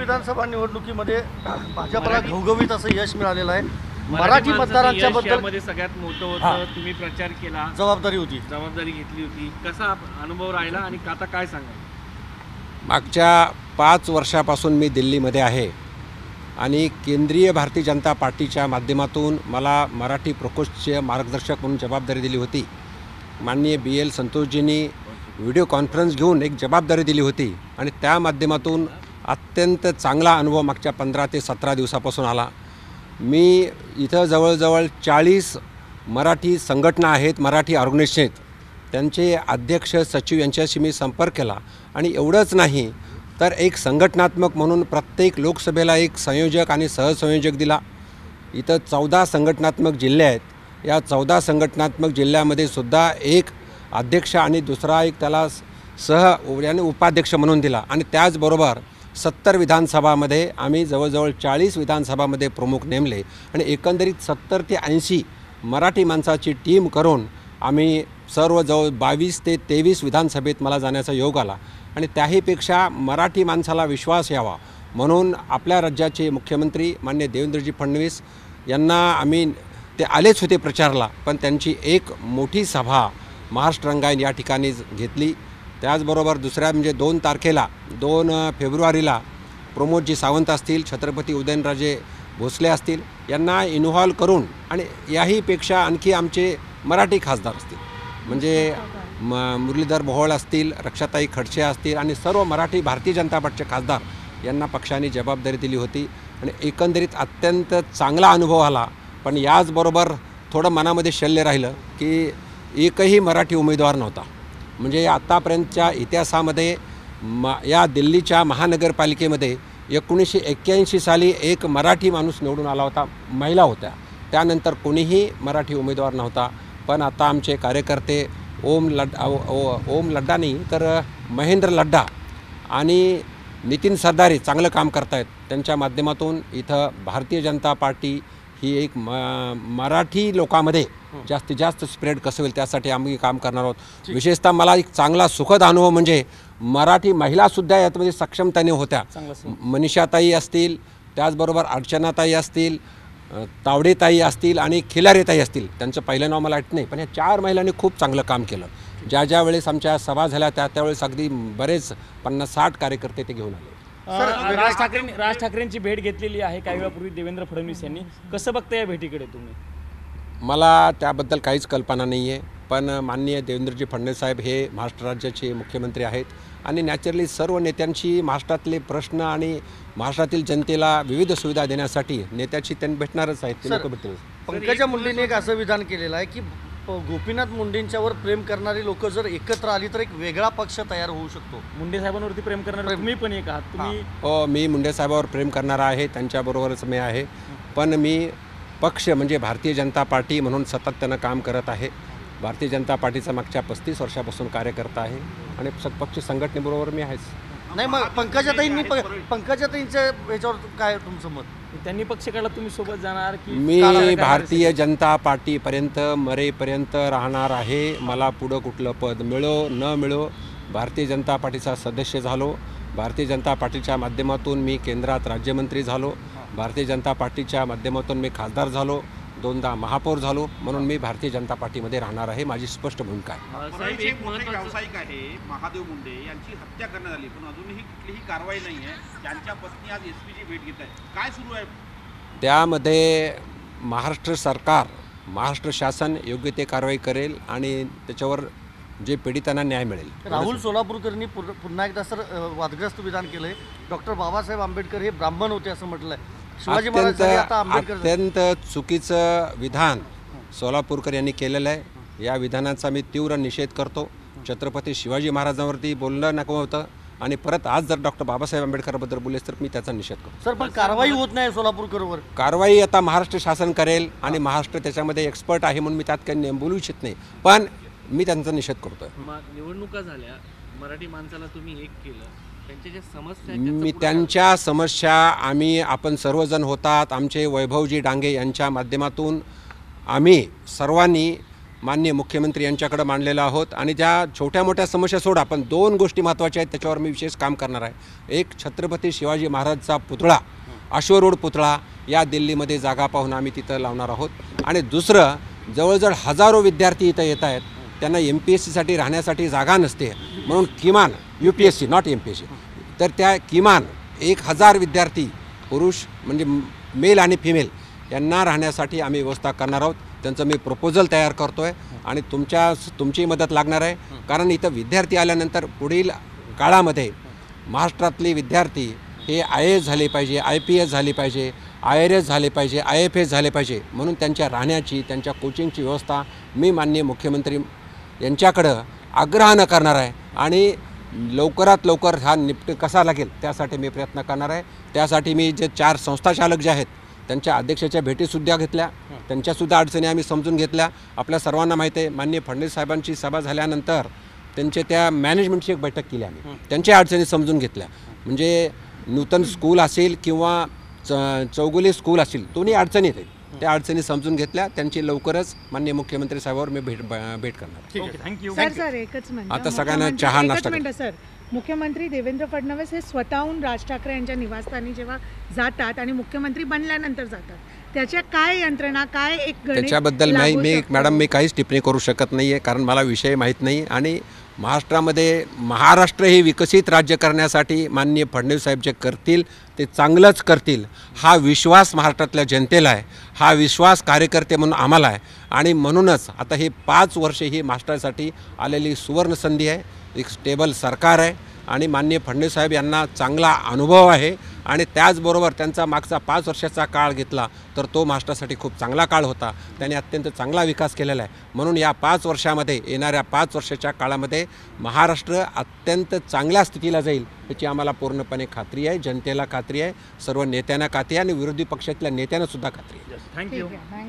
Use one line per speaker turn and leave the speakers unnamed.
विधानसभा निवडणुकीमध्ये भाजपला घवघवीत असं यश मिळालेलं आहे। मराठी मतदारांच्या बद्दल
सगळ्यात मोठं होतं, तुम्ही प्रचार केला,
जबाबदारी
घेतली होती, कसा अनुभव राहिला आणि आता काय सांगाल?
मागच्या 5 वर्षापासून मी दिल्लीमध्ये आहे आणि केंद्रीय भारतीय जनता पार्टीच्या माध्यमातून मला मराठी प्रकोष्ठचे मार्गदर्शक म्हणून जबाबदारी दिली होती। माननीय BL संतोषजींनी व्हिडिओ कॉन्फरन्स घेऊन एक जबाबदारी दिली होती आणि त्या माध्यमातून अत्यंत चांगला अनुभव मागच्या 15 ते 17 दिवसापासून आला। मी इथं जवळजवळ 40 मराठी संघटना आहेत, मराठी ऑर्गनायझेशन आहेत, त्यांचे अध्यक्ष सचिव यांच्याशी मी संपर्क केला आणि एवढंच नाही तर एक संघटनात्मक म्हणून प्रत्येक लोकसभेला एक संयोजक आणि सहसंयोजक दिला। इथं 14 संघटनात्मक जिल्हे आहेत, या 14 संघटनात्मक जिल्ह्यामध्ये सुद्धा एक अध्यक्ष आणि दुसरा एक त्याला याने उपाध्यक्ष म्हणून दिला आणि त्याचबरोबर 70 विधानसभामध्ये आम्ही जवळजवळ 40 विधानसभामध्ये प्रमुख नेमले आणि एकंदरीत 70 ते 80 मराठी माणसाची टीम करून आम्ही सर्व जवळ 22 ते 23 विधानसभेत मला जाण्याचा योग आला आणि त्याहीपेक्षा मराठी माणसाला विश्वास यावा म्हणून आपल्या राज्याचे मुख्यमंत्री माननीय देवेंद्रजी फडणवीस यांना आम्ही ते आलेच होते प्रचारला, पण त्यांची एक मोठी सभा महाराष्ट्र रंगायन या ठिकाणी घेतली। त्याचबरोबर दुसऱ्या म्हणजे 2 तारखेला 2 फेब्रुवारीला प्रमोदजी सावंत असतील, छत्रपती उदयनराजे भोसले असतील यांना इन्व्हॉल्व करून आणि याहीपेक्षा आणखी आमचे मराठी खासदार असतील म्हणजे मुरलीधर मोहोळ असतील, रक्षाताई खडसे असतील आणि सर्व मराठी भारतीय जनता पार्टीचे खासदार यांना पक्षाने जबाबदारी दिली होती आणि एकंदरीत अत्यंत चांगला अनुभव आला। पण याचबरोबर थोडं मनामध्ये शल्य राहिलं की एकही मराठी उमेदवार नव्हता। म्हणजे आत्तापर्यंतच्या इतिहासामध्ये या दिल्लीच्या महानगरपालिकेमध्ये 1981 साली एक मराठी माणूस निवडून आला होता, महिला होत्या, त्यानंतर कोणीही मराठी उमेदवार नव्हता। पण आता आमचे कार्यकर्ते ओम लड्डा नाही तर महेंद्र लड्डा आणि नितीन सरदारे चांगलं काम करत आहेत, त्यांच्या माध्यमातून इथं भारतीय जनता पार्टी ही एक मराठी लोकांमध्ये जास्तीत जास्त स्प्रेड कसं होईल त्यासाठी आम्ही काम करणार आहोत। विशेषतः मला एक चांगला सुखद अनुभव म्हणजे मराठी महिलासुद्धा यामध्ये सक्षमतेने होत्या, मनीषाताई असतील, त्याचबरोबर अर्चनाताई असतील, तावडेताई असतील आणि खिलारेताई असतील, त्यांचं पहिलं नाव मला आठवत नाही, पण या 4 महिलांनी खूप चांगलं काम केलं। ज्या वेळेस आमच्या सभा झाल्या त्यावेळेस अगदी बरेच 50-60 कार्यकर्ते ते घेऊन आले।
राज ठाकरेंची भेट घेतलेली आहे काही वेळापूर्वी देवेंद्र फडणवीस यांनी, कसं बघता या भेटीकडे तुम्ही?
मला त्याबद्दल काहीच कल्पना नाही आहे, पण माननीय देवेंद्रजी फडणवीस साहेब हे महाराष्ट्र राज्याचे मुख्यमंत्री आहेत आणि नॅचरली सर्व नेत्यांशी महाराष्ट्रातले प्रश्न आणि महाराष्ट्रातील जनतेला विविध सुविधा देण्यासाठी नेत्याची त्यांनी भेटणारच आहेत, ते लोक भेटतील।
पंकजा मुंडेंनी एक असं विधान केलेलं आहे की गोपीनाथ मुंडेंच्यावर प्रेम करणारी लोक जर एकत्र आली तर एक वेगळा पक्ष तयार होऊ शकतो।
मुंडे साहेबांवरती प्रेम करणारे तुम्ही पण एक आहात, तुम्ही?
हो, मी मुंडे साहेबांवर प्रेम करणारा आहे, त्यांच्याबरोबरच मी आहे, पण मी पक्ष म्हणजे भारतीय जनता पार्टी म्हणून सातत्यानं काम करत आहे। भारतीय जनता पार्टीचा मागच्या 35 वर्षापासून कार्यकर्ता आहे आणि पक्ष संघटनेबरोबर मी आहेच।
नाही मग पंकजाताईंच्या याच्यावर काय तुमचं मत?
त्यांनी पक्ष काढला, तुम्ही सोबत जाणार की?
मी भारतीय जनता पार्टीपर्यंत मरेपर्यंत राहणार आहे। मला पुढं कुठलं पद मिळो न मिळो, भारतीय जनता पार्टीचा सदस्य झालो, भारतीय जनता पार्टीच्या माध्यमातून मी केंद्रात राज्यमंत्री झालो, भारतीय जनता पार्टीच्या माध्यमातून मी खासदार झालो, 2दा महापौर झालो, म्हणून मी भारतीय जनता पार्टीमध्ये राहणार आहे, माझी स्पष्ट भूमिका आहे।
एक व्यावसायिक आहे महादेव मुंडे यांची हत्या करण्यात आली पण अजूनही कुठलीही कारवाई नाही आहे, त्यांच्या पत्नी आज SP ची भेट घेत आहे, काय सुरू आहे?
त्यामध्ये महाराष्ट्र सरकार, महाराष्ट्र शासन योग्य ते कारवाई करेल आणि त्याच्यावर जे पीडितांना न्याय मिळेल।
राहुल सोलापूरकरांनी पुन्हा एकदा सर वादग्रस्त विधान केलंय, डॉक्टर बाबासाहेब आंबेडकर हे ब्राह्मण होते असं म्हटलंय।
अत्यंत चुकीचं विधान सोलापूरकर यांनी केलेलं आहे, या विधानाचा मी तीव्र निषेध करतो। छत्रपती शिवाजी महाराजांवरती बोलणं नको होतं आणि परत आज जर डॉक्टर बाबासाहेब आंबेडकरबद्दल बोललेस तर मी त्याचा निषेध करतो।
सर पण कारवाई होत नाही सोलापूरकरवर?
कारवाई आता महाराष्ट्र शासन करेल आणि महाराष्ट्र त्याच्यामध्ये एक्सपर्ट आहे म्हणून मी त्यात काही बोलू इच्छित नाही, पण मी त्यांचा निषेध करतोय।
निवडणुका झाल्या, मराठी माणसाला तुम्ही एक केलं, त्यांच्या ज्या समस्या
मी त्यांच्या समस्या आपण सर्वजण होतात, आमचे वैभवजी डांगे यांच्या माध्यमातून आम्ही सर्वांनी माननीय मुख्यमंत्री यांच्याकडे मांडलेलो आहोत आणि त्या छोट्या मोठ्या समस्या सोडा, पण 2 गोष्टी महत्त्वाच्या आहेत, त्याच्यावर मी विशेष काम करणार आहे. एक, छत्रपती शिवाजी महाराजचा पुतळा, अश्वरूढ पुतळा या दिल्लीमध्ये जागा पाहून आम्ही तिथं लावणार आहोत. आणि दुसरं, जवळजवळ हजारो विद्यार्थी इथं येत आहेत, त्यांना MPSCसाठी राहण्यासाठी जागा नसते, म्हणून किमान UPSC नॉट MPSC, तर त्या किमान 1000 विद्यार्थी पुरुष म्हणजे मेल आणि फिमेल यांना राहण्यासाठी आम्ही व्यवस्था करणार आहोत. त्यांचं मी प्रपोजल तयार करतो आहे आणि तुमची मदत लागणार आहे. कारण इथं विद्यार्थी आल्यानंतर पुढील काळामध्ये महाराष्ट्रातले विद्यार्थी हे IAS झाले पाहिजे, IPS झाले पाहिजे, IRS झाले पाहिजे, IFS झाले पाहिजे, म्हणून त्यांच्या राहण्याची, त्यांच्या कोचिंगची व्यवस्था मी माननीय मुख्यमंत्री यांच्याकडं आग्रहानं करणार आहे आणि लवकरात लवकर हा कसा लागेल त्यासाठी मी प्रयत्न करणार आहे. त्यासाठी मी जे 4 संस्थाचालक जे आहेत त्यांच्या अध्यक्षाच्या भेटीसुद्धा घेतल्या, त्यांच्यासुद्धा अडचणी आम्ही समजून घेतल्या. आपल्या सर्वांना माहिती आहे, माननीय फडणवीस साहेबांची सभा झाल्यानंतर त्यांचे त्या मॅनेजमेंटची एक बैठक केली आम्ही, त्यांच्या अडचणी समजून घेतल्या. म्हणजे नूतन स्कूल असेल किंवा चौगुले स्कूल असेल, दोन्ही अडचणी आहेत, त्या अडचणी समजून घेतल्या. त्यांची लवकरच माननीय मुख्यमंत्री साहेबांवर मी भेट करणार.
थँक्यू.
सर एकच मिनिट.
आता सगळ्यांना
मुख्यमंत्री-
चहा
एकच
नाश्ता
मिनिट सर. मुख्यमंत्री देवेंद्र फडणवीस हे स्वतःहून राज ठाकरे यांच्या निवासस्थानी जेव्हा जातात आणि मुख्यमंत्री बनल्यानंतर जातात, त्याच्या काय यंत्रणा, काय एक गणित
त्याच्याबद्दल
लागू
मी
शकतं?
मॅडम मी काहीच टिप्पणी करू शकत नाही आहे, कारण मला विषय माहीत नाही. आणि महाराष्ट्र हे विकसित राज्य करण्यासाठी माननीय फडणवीस साहेब जे करतील ते चांगलंच करतील, हा विश्वास महाराष्ट्रातल्या जनतेला आहे, हा विश्वास कार्यकर्ते म्हणून आम्हाला आहे. आणि म्हणूनच आता हे 5 वर्षे ही महाराष्ट्रासाठी आलेली सुवर्ण संधी आहे. एक स्टेबल सरकार आहे आणि माननीय फडणवीस साहेब यांना चांगला अनुभव आहे आणि त्याचबरोबर त्यांचा मागचा 5 वर्षाचा काळ घेतला तर तो महाराष्ट्रासाठी खूप चांगला काळ होता. त्यांनी अत्यंत चांगला विकास केलेला आहे. म्हणून या 5 वर्षामध्ये, येणाऱ्या 5 वर्षाच्या काळामध्ये महाराष्ट्र अत्यंत चांगल्या स्थितीला जाईल याची आम्हाला पूर्णपणे खात्री आहे, जनतेला खात्री आहे, सर्व नेत्यांना खात्री आहे आणि विरोधी पक्षातल्या नेत्यांना सुद्धा खात्री आहे.
थँक्यू.
ठीक आहे.